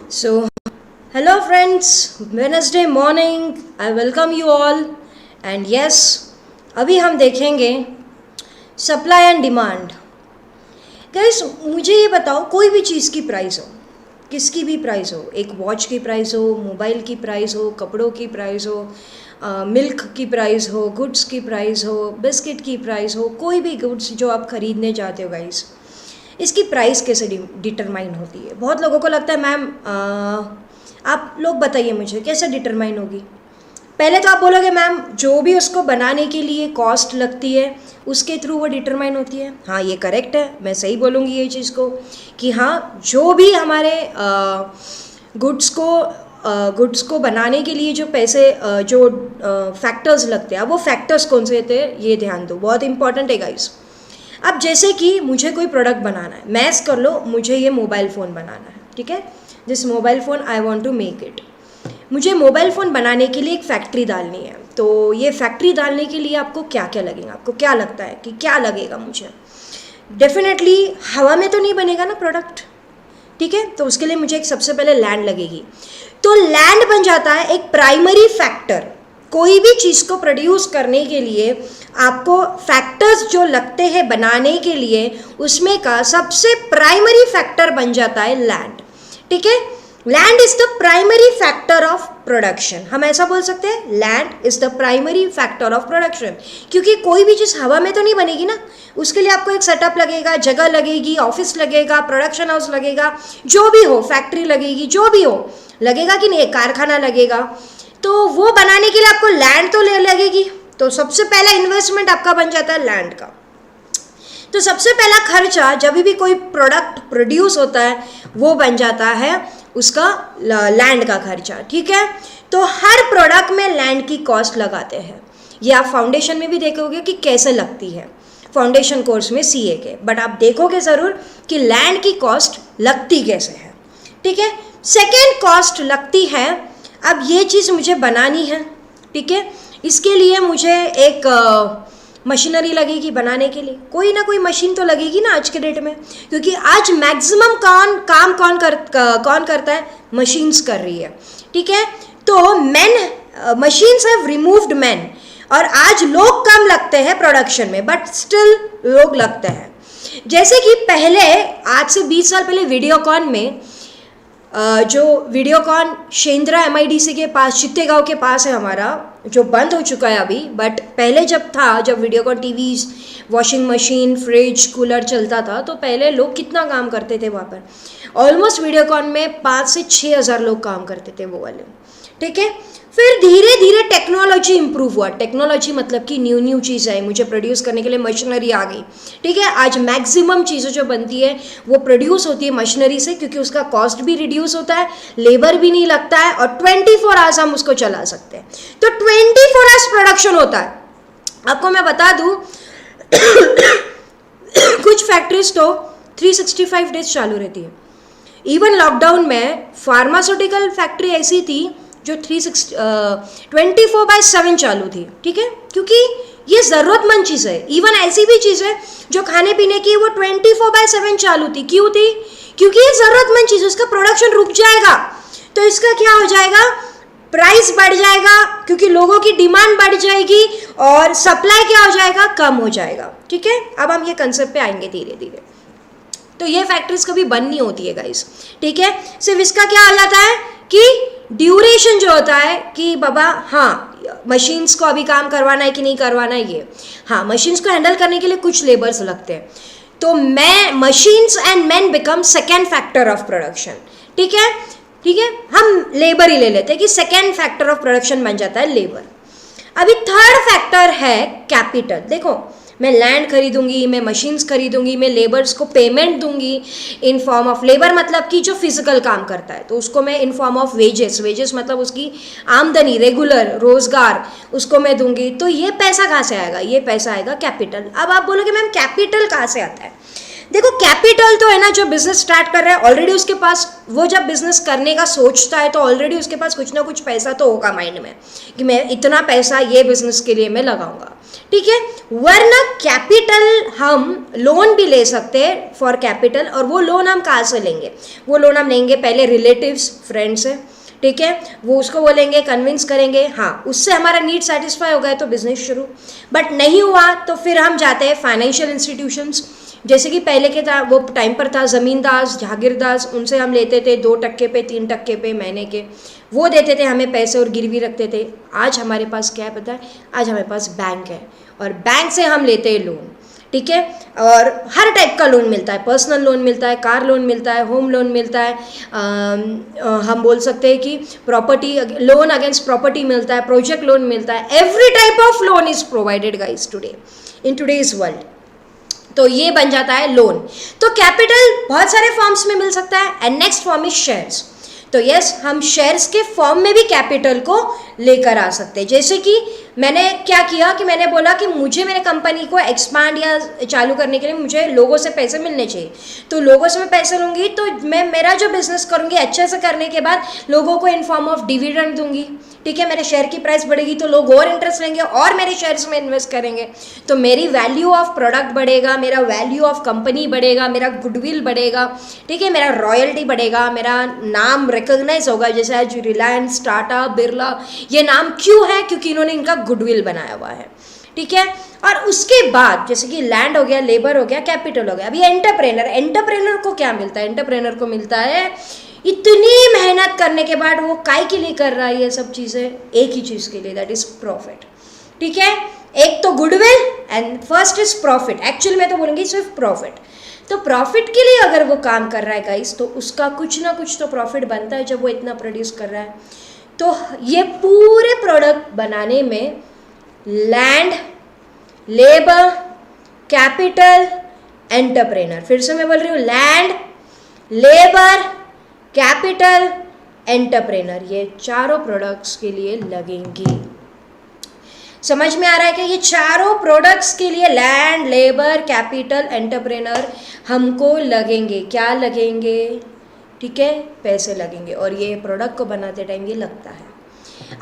So, hello friends, Wednesday morning, I welcome you all. And yes, अभी हम देखेंगे supply and demand. Guys, मुझे ये बताओ, कोई भी चीज़ की प्राइस हो, किसकी भी प्राइस हो, एक वॉच की प्राइस हो, मोबाइल की प्राइस हो, कपड़ों की प्राइस हो, मिल्क की प्राइस हो, गुड्स की प्राइस हो, बिस्किट की प्राइस हो, कोई भी गुड्स जो आप खरीदने चाहते हो गाइस, इसकी प्राइस कैसे डिटरमाइन होती है. बहुत लोगों को लगता है मैम आप लोग बताइए मुझे कैसे डिटरमाइन होगी. पहले तो आप बोलोगे मैम जो भी उसको बनाने के लिए कॉस्ट लगती है उसके थ्रू वो डिटरमाइन होती है. हाँ, ये करेक्ट है, मैं सही बोलूँगी ये चीज़ को कि हाँ, जो भी हमारे गुड्स को बनाने के लिए जो पैसे जो फैक्टर्स लगते हैं, अब वो फैक्टर्स कौन से थे ये ध्यान दो, बहुत इंपॉर्टेंट है गाइस. अब जैसे कि मुझे कोई प्रोडक्ट बनाना है, मैस कर लो, मुझे ये मोबाइल फ़ोन बनाना है, ठीक है. This mobile phone I want to make it. मुझे मोबाइल फ़ोन बनाने के लिए एक फैक्ट्री डालनी है. तो ये फैक्ट्री डालने के लिए आपको क्या क्या लगेगा, आपको क्या लगता है कि क्या लगेगा मुझे. डेफिनेटली हवा में तो नहीं बनेगा ना प्रोडक्ट, ठीक है. तो उसके लिए मुझे एक सबसे पहले लैंड लगेगी. तो लैंड बन जाता है एक प्राइमरी फैक्टर. कोई भी चीज़ को प्रोड्यूस करने के लिए आपको फैक्टर्स जो लगते हैं बनाने के लिए, उसमें का सबसे प्राइमरी फैक्टर बन जाता है लैंड, ठीक है. Land is the primary factor of production. हम ऐसा बोल सकते हैं, land is the primary factor of production. क्योंकि कोई भी चीज़ हवा में तो नहीं बनेगी ना, उसके लिए आपको एक सेटअप लगेगा, जगह लगेगी, ऑफिस लगेगा, प्रोडक्शन हाउस लगेगा, जो भी हो, फैक्ट्री लगेगी, जो भी हो, लगेगा कि नहीं, कारखाना लगेगा. तो वो बनाने के लिए आपको लैंड तो ले लगेगी. तो सबसे पहला इन्वेस्टमेंट आपका बन जाता है लैंड का. तो सबसे पहला खर्चा जब भी कोई प्रोडक्ट प्रोड्यूस होता है वो बन जाता है उसका लैंड का खर्चा, ठीक है. तो हर प्रोडक्ट में लैंड की कॉस्ट लगाते हैं. ये आप फाउंडेशन में भी देखोगे कि कैसे लगती है, फाउंडेशन कोर्स में सीए के. बट आप देखोगे ज़रूर कि लैंड की कॉस्ट लगती कैसे है, ठीक है. सेकेंड कॉस्ट लगती है, अब ये चीज़ मुझे बनानी है, ठीक है. इसके लिए मुझे एक मशीनरी लगेगी बनाने के लिए. कोई ना कोई मशीन तो लगेगी ना आज के डेट में, क्योंकि आज मैक्सिमम काम कौन करता है, मशीन्स कर रही है, ठीक है. तो मशीन्स हैव रिमूव्ड मैन. और आज लोग कम लगते हैं प्रोडक्शन में, बट स्टिल लोग लगते हैं. जैसे कि पहले, आज से 20 साल पहले वीडियोकॉन में जो वीडियोकॉन शेंद्रा MIDC के पास, चित्तेगांव के पास है हमारा, जो बंद हो चुका है अभी. बट पहले जब था, जब Videocon TVs, washing machine, fridge, cooler चलता था, तो पहले लोग कितना काम करते थे वहाँ पर. ऑलमोस्ट वीडियोकॉन में 5 से 6 हज़ार लोग काम करते थे वो वाले, ठीक है. फिर धीरे धीरे टेक्नोलॉजी इंप्रूव हुआ. टेक्नोलॉजी मतलब कि न्यू चीज़ आई, मुझे प्रोड्यूस करने के लिए मशीनरी आ गई, ठीक है. आज मैक्सिमम चीज़ें जो बनती है वो प्रोड्यूस होती है मशीनरी से, क्योंकि उसका कॉस्ट भी रिड्यूस होता है, लेबर भी नहीं लगता है, और 24 आवर्स हम उसको चला सकते हैं. तो 24 आवर्स प्रोडक्शन होता है. आपको मैं बता दूँ कुछ फैक्ट्रीज तो 365 डेज चालू रहती है. इवन लॉकडाउन में फार्मास्यूटिकल फैक्ट्री ऐसी थी जो 24/7 चालू थी, ठीक है. क्योंकि ये ज़रूरतमंद चीज़ है. इवन ऐसी भी चीज़ है जो खाने पीने की, वो 24/7 चालू थी. क्यों थी? क्योंकि ये ज़रूरतमंद चीज़ है, उसका प्रोडक्शन रुक जाएगा तो इसका क्या हो जाएगा, प्राइस बढ़ जाएगा, क्योंकि लोगों की डिमांड बढ़ जाएगी और सप्लाई क्या हो जाएगा, कम हो जाएगा, ठीक है. अब हम ये कंसेप्ट पे आएंगे धीरे धीरे. तो ये फैक्ट्रीज कभी बंद नहीं होती है गाइस, ठीक है. सिर्फ इसका क्या हो जाता है कि ड्यूरेशन जो होता है कि बाबा, हाँ, मशीन्स को अभी काम करवाना है कि नहीं करवाना है, ये हाँ, मशीन्स को हैंडल करने के लिए कुछ लेबर्स लगते हैं. तो machines and man become second factor of production, ठीक है, ठीक है. हम लेबर ही ले लेते हैं कि सेकेंड फैक्टर ऑफ प्रोडक्शन बन जाता है लेबर. अभी थर्ड फैक्टर है कैपिटल. देखो, मैं लैंड खरीदूंगी, मैं मशीन्स खरीदूंगी, मैं लेबर्स को पेमेंट दूंगी इन फॉर्म ऑफ लेबर, मतलब कि जो फिजिकल काम करता है, तो उसको मैं इन फॉर्म ऑफ वेजेस मतलब उसकी आमदनी, रेगुलर रोजगार, उसको मैं दूंगी. तो ये पैसा कहाँ से आएगा, ये पैसा आएगा कैपिटल. अब आप बोलोगे मैम कैपिटल कहाँ से आता है. देखो कैपिटल तो है ना, जो बिजनेस स्टार्ट कर रहा है ऑलरेडी उसके पास, वो जब बिजनेस करने का सोचता है तो ऑलरेडी उसके पास कुछ ना कुछ पैसा तो होगा माइंड में कि मैं इतना पैसा ये बिजनेस के लिए मैं लगाऊंगा, ठीक है। वरना कैपिटल हम लोन भी ले सकते हैं फॉर कैपिटल, और वो लोन हम कहाँ से लेंगे? वो लोन हम लेंगे पहले रिलेटिव्स, फ्रेंड्स से, ठीक है। वो उसको बोलेंगे, कन्विंस करेंगे, हाँ उससे हमारा नीड सेटिस्फाई हो गया तो बिजनेस शुरू। बट नहीं हुआ तो फिर हम जाते हैं फाइनेंशियल इंस्टीट्यूशंस, जैसे कि पहले के था वो टाइम पर था जमींदास, जागीरदास, उनसे हम लेते थे 2% पे 3% पे महीने के, वो देते थे हमें पैसे और गिरवी रखते थे। आज हमारे पास क्या है पता है? आज हमारे पास बैंक है और बैंक से हम लेते हैं लोन, ठीक है। और हर टाइप का लोन मिलता है, पर्सनल लोन मिलता है, कार लोन मिलता है, होम लोन मिलता है, हम बोल सकते हैं कि प्रॉपर्टी लोन अगेंस्ट प्रॉपर्टी मिलता है, प्रोजेक्ट लोन मिलता है, every type of loan is provided guys today in today's world. तो ये बन जाता है लोन। तो कैपिटल बहुत सारे फॉर्म्स में मिल सकता है, and next form is shares. तो यस, हम शेयर्स के फॉर्म में भी कैपिटल को लेकर आ सकते हैं। जैसे कि मैंने क्या किया कि मैंने बोला कि मुझे मेरे कंपनी को एक्सपांड या चालू करने के लिए मुझे लोगों से पैसे मिलने चाहिए, तो लोगों से मैं पैसे लूँगी तो मैं मेरा जो बिजनेस करूँगी अच्छे से करने के बाद लोगों को इन फॉर्म ऑफ डिविडेंड दूंगी, ठीक है। मेरे शेयर की प्राइस बढ़ेगी तो लोग और इंटरेस्ट लेंगे और मेरे शेयर्स में इन्वेस्ट करेंगे, तो मेरी वैल्यू ऑफ प्रोडक्ट बढ़ेगा, मेरा वैल्यू ऑफ कंपनी बढ़ेगा, मेरा गुडविल बढ़ेगा, ठीक है, मेरा रॉयल्टी बढ़ेगा, मेरा नाम रिकॉग्नाइज होगा। जैसे आज रिलायंस, टाटा, बिरला, ये नाम क्यों है? क्योंकि इन्होंने इनका गुडविल बनाया हुआ है, ठीक है। और उसके बाद जैसे कि लैंड हो गया, लेबर हो गया, कैपिटल हो गया। अभी एंटरप्रेनर, एंटरप्रेनर को क्या मिलता है? एंटरप्रेनर को मिलता है इतनी मेहनत करने के बाद वो काय के लिए कर रहा है ये सब चीज़ें? एक ही चीज़ के लिए, दैट इज प्रॉफिट, ठीक है। एक तो goodwill and first is profit, actually मैं तो बोलूँगी सिर्फ प्रॉफिट। तो प्रॉफिट के लिए अगर वो काम कर रहा है गाइस, तो उसका कुछ ना कुछ तो प्रॉफिट बनता है जब वो इतना प्रोड्यूस कर रहा है। तो ये पूरे प्रोडक्ट बनाने में लैंड, लेबर, कैपिटल, एंटरप्रेनर, फिर से मैं बोल रही हूँ, लैंड, लेबर, कैपिटल, एंटरप्रेनर, ये चारों प्रोडक्ट्स के लिए लगेंगी। समझ में आ रहा है कि ये चारों प्रोडक्ट्स के लिए लैंड, लेबर, कैपिटल, एंटरप्रेनर हमको लगेंगे। क्या लगेंगे? ठीक है, पैसे लगेंगे, और ये प्रोडक्ट को बनाते टाइम ये लगता है।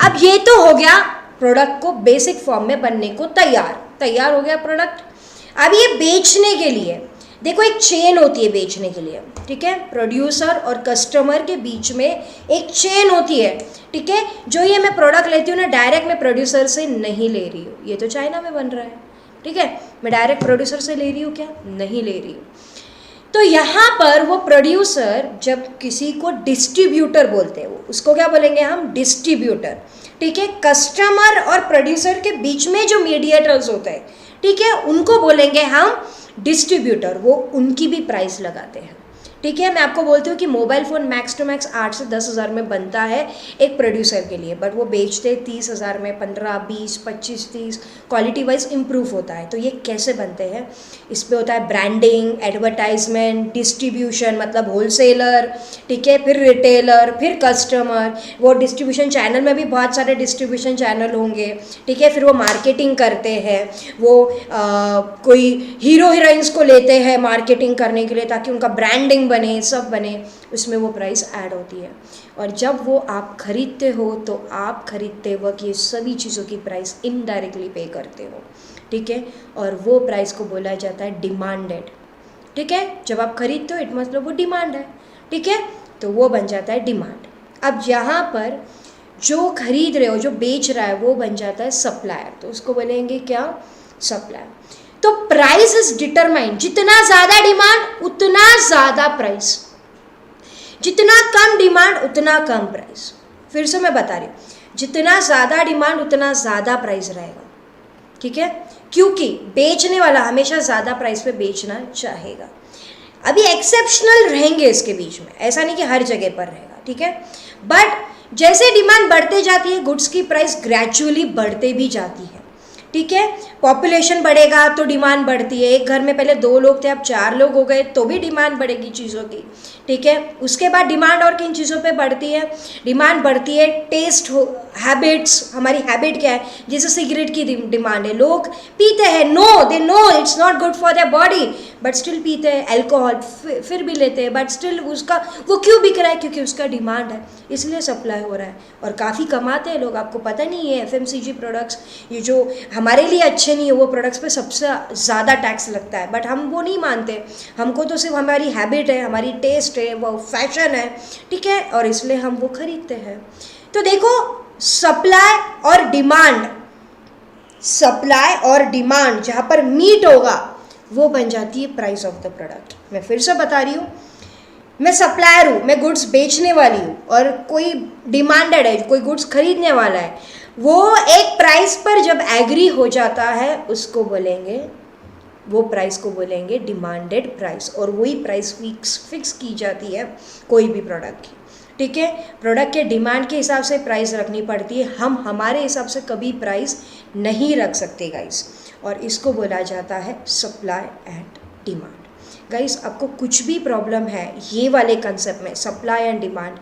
अब ये तो हो गया प्रोडक्ट को बेसिक फॉर्म में बनने को तैयार हो गया प्रोडक्ट। अब ये बेचने के लिए देखो एक चेन होती है बेचने के लिए, ठीक है। प्रोड्यूसर और कस्टमर के बीच में एक चेन होती है, ठीक है। जो ये मैं प्रोडक्ट लेती हूँ ना, डायरेक्ट मैं प्रोड्यूसर से नहीं ले रही हूँ। ये तो चाइना में बन रहा है, ठीक है। मैं डायरेक्ट प्रोड्यूसर से ले रही हूँ क्या? नहीं ले रही हूँ। तो यहाँ पर वो प्रोड्यूसर जब किसी को डिस्ट्रीब्यूटर बोलते हैं, वो उसको क्या बोलेंगे हम? डिस्ट्रीब्यूटर, ठीक है। कस्टमर और प्रोड्यूसर के बीच में जो मीडिएटर्स होते हैं, ठीक है, उनको बोलेंगे हम डिस्ट्रीब्यूटर। वो उनकी भी प्राइस लगाते हैं, ठीक है। मैं आपको बोलती हूँ कि mobile phone max to max 8 से 10 हज़ार में बनता है एक प्रोड्यूसर के लिए, बट वो बेचते 30 हज़ार में, 15, 20, 25, 30, क्वालिटी वाइज इम्प्रूव होता है। तो ये कैसे बनते हैं? इस पे होता है ब्रांडिंग, एडवर्टाइजमेंट, डिस्ट्रीब्यूशन मतलब होलसेलर, ठीक है, फिर रिटेलर, फिर कस्टमर। वो डिस्ट्रीब्यूशन चैनल में भी बहुत सारे डिस्ट्रीब्यूशन चैनल होंगे, ठीक है। फिर वो मार्केटिंग करते हैं, वो कोई हीरो हीरोइंस को लेते हैं मार्केटिंग करने के लिए ताकि उनका ब्रांडिंग बने, सब बने, उसमें वो प्राइस ऐड होती है। और जब वो आप खरीदते हो तो आप खरीदते वक्त ये सभी चीज़ों की प्राइस इनडायरेक्टली पे करते हो, ठीक है। और वो प्राइस को बोला जाता है डिमांडेड, ठीक है। जब आप खरीदते हो इट मतलब वो डिमांड है, ठीक है, तो वो बन जाता है डिमांड। अब यहाँ पर जो खरीद रहे हो, जो बेच रहा है, वो बन जाता है सप्लायर। तो उसको बोलेंगे क्या? सप्लायर। तो प्राइस इज डिटरमाइंड, जितना ज़्यादा डिमांड उतना ज़्यादा प्राइस, जितना कम डिमांड उतना कम प्राइस। फिर से मैं बता रही हूँ, जितना ज़्यादा डिमांड उतना ज़्यादा प्राइस रहेगा, ठीक है, क्योंकि बेचने वाला हमेशा ज़्यादा प्राइस पे बेचना चाहेगा। अभी एक्सेप्शनल रहेंगे इसके बीच में, ऐसा नहीं कि हर जगह पर रहेगा, ठीक है। बट जैसे डिमांड बढ़ते जाती है, गुड्स की प्राइस ग्रेजुअली बढ़ते भी जाती है, ठीक है, पॉपुलेशन बढ़ेगा तो डिमांड बढ़ती है, एक घर में पहले 2 लोग थे अब 4 लोग हो गए तो भी डिमांड बढ़ेगी चीज़ों की, ठीक है। उसके बाद डिमांड और किन चीज़ों पे बढ़ती है, डिमांड बढ़ती है टेस्ट हो, हैबिट्स, हमारी हैबिट क्या है, जैसे सिगरेट की डिमांड है, लोग पीते हैं, they know it's not good for their body but still पीते हैं, अल्कोहल फिर भी लेते हैं बट स्टिल उसका वो क्यों बिक रहा है, क्योंकि उसका डिमांड है, इसलिए सप्लाई हो रहा है और काफ़ी कमाते हैं लोग। आपको पता नहीं है FMCG प्रोडक्ट्स ये जो हमारे लिए अच्छे नहीं है वो प्रोडक्ट्स पे सबसे ज़्यादा टैक्स लगता है, बट हम वो नहीं मानते, हमको तो सिर्फ हमारी हैबिट है, हमारी टेस्ट है, वो फैशन है, ठीक है, और इसलिए हम वो खरीदते हैं। तो देखो सप्लाई और डिमांड, सप्लाई और डिमांड जहाँ पर मीट होगा वो बन जाती है प्राइस ऑफ द प्रोडक्ट। मैं फिर से बता रही हूँ, मैं सप्लायर हूँ, मैं गुड्स बेचने वाली हूँ और कोई डिमांडेड है, कोई गुड्स खरीदने वाला है, वो एक प्राइस पर जब एग्री हो जाता है उसको बोलेंगे, वो प्राइस को बोलेंगे डिमांडेड प्राइस, और वही प्राइस फिक्स की जाती है कोई भी प्रोडक्ट की, ठीक है। प्रोडक्ट के डिमांड के हिसाब से प्राइस रखनी पड़ती है, हम हमारे हिसाब से कभी प्राइस नहीं रख सकते गाइस, और इसको बोला जाता है सप्लाई एंड डिमांड। गाइस आपको कुछ भी प्रॉब्लम है ये वाले कंसेप्ट में सप्लाई एंड डिमांड,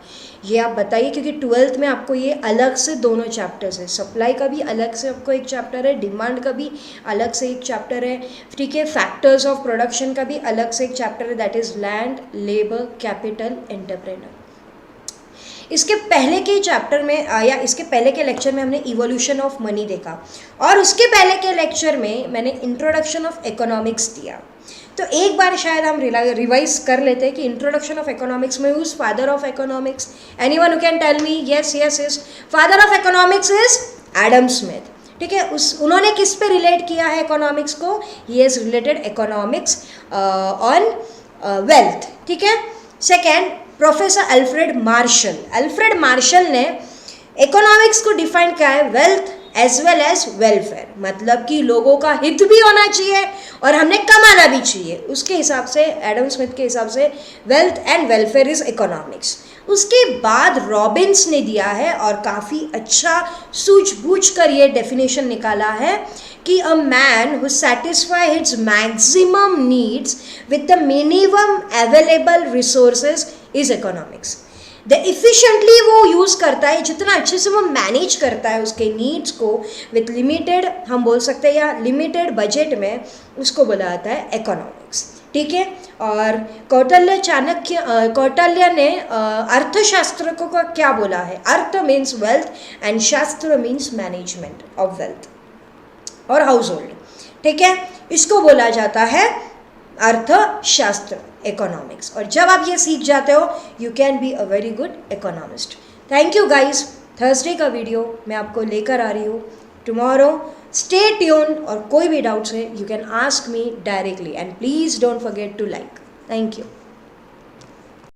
ये आप बताइए, क्योंकि 12th में आपको ये अलग से दोनों चैप्टर्स है, सप्लाई का भी अलग से आपको एक चैप्टर है, डिमांड का भी अलग से एक चैप्टर है, ठीक है, फैक्टर्स ऑफ प्रोडक्शन का भी अलग से एक चैप्टर है, that is land, labour, capital, entrepreneur. इसके पहले के चैप्टर में या इसके पहले के लेक्चर में हमने इवोल्यूशन ऑफ मनी देखा, और उसके पहले के लेक्चर में मैंने इंट्रोडक्शन ऑफ इकोनॉमिक्स दिया। तो एक बार शायद हम रिवाइज कर लेते हैं कि इंट्रोडक्शन ऑफ इकोनॉमिक्स में who's father of economics, anyone who can tell me? Yes yes yes, father of economics is Adam Smith, ठीक है। उन्होंने किस पे रिलेट किया है इकोनॉमिक्स को? He has related economics on wealth, ठीक है। Second, professor Alfred Marshall, Alfred Marshall ने इकोनॉमिक्स को डिफाइन किया है wealth as well as welfare, मतलब कि लोगों का हित भी होना चाहिए और हमने कमाना भी चाहिए, उसके हिसाब से, एडम स्मिथ के हिसाब से wealth and welfare is economics. उसके बाद रॉबिन्स ने दिया है और काफ़ी अच्छा सूझबूझ कर ये डेफिनेशन निकाला है कि a man who satisfy his maximum needs with the minimum available resources is economics. The efficiently वो यूज़ करता है, जितना अच्छे से वो मैनेज करता है उसके नीड्स को विथ लिमिटेड, हम बोल सकते हैं, या लिमिटेड बजट में, उसको बोला जाता है इकोनॉमिक्स, ठीक है। और कौटिल्य ने अर्थशास्त्र को क्या बोला है? अर्थ मीन्स वेल्थ एंड शास्त्र मीन्स मैनेजमेंट ऑफ वेल्थ और हाउस होल्ड, ठीक है, इसको बोला जाता है अर्थशास्त्र, इकोनॉमिक्स। और जब आप ये सीख जाते हो you can be a very good economist. Thank you guys, Thursday का वीडियो मैं आपको लेकर आ रही हूँ टुमारो, स्टे ट्यून्ड, और कोई भी डाउट्स है you can ask me directly and please don't forget to like. Thank you.